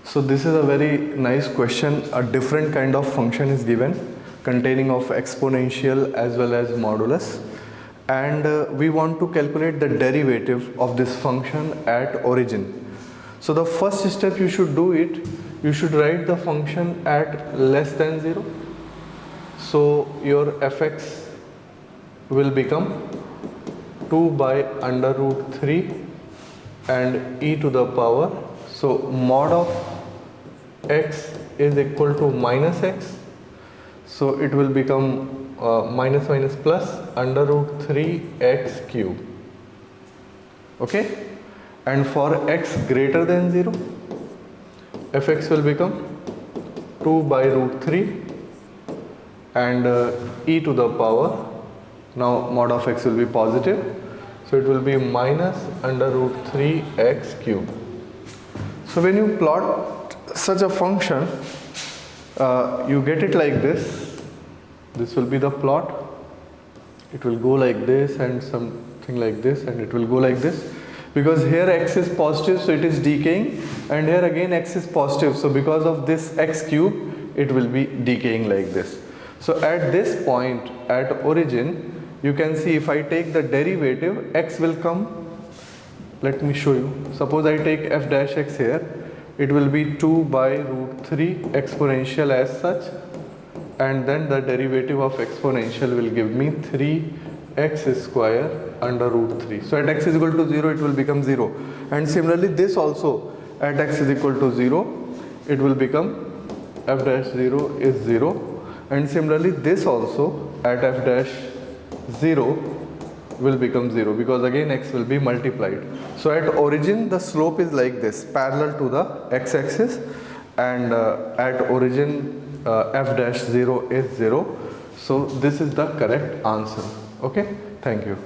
So this is a very nice question. A different kind of function is given containing of exponential as well as modulus, and we want to calculate the derivative of this function at origin. So the first step you should do it, you should write the function at less than 0. So your fx will become 2 by under root 3 and e to the power. So mod of x is equal to minus x. So it will become minus minus plus under root 3 x cube. Okay? And for x greater than 0, fx will become 2 by root 3 and e to the power. Now mod of x will be positive, so it will be minus under root 3 x cube. So when you plot such a function, you get it like this. This will be the plot. It will go like this and something like this, and it will go like this. Because here x is positive, so it is decaying, and here again x is positive, so because of this x cube, it will be decaying like this. So at this point, at origin, you can see if I take the derivative, x will come. Let me show you. Suppose I take f dash x here, it will be 2 by root 3 exponential as such, and then the derivative of exponential will give me 3x square under root 3. So at x is equal to 0, it will become 0. And similarly this also, at x is equal to 0, it will become f dash 0 is 0. And similarly this also, at f dash 0 will become 0, because again x will be multiplied. So at origin the slope is like this, parallel to the x-axis, and at origin f dash 0 is 0. So this is the correct answer. Okay, thank you.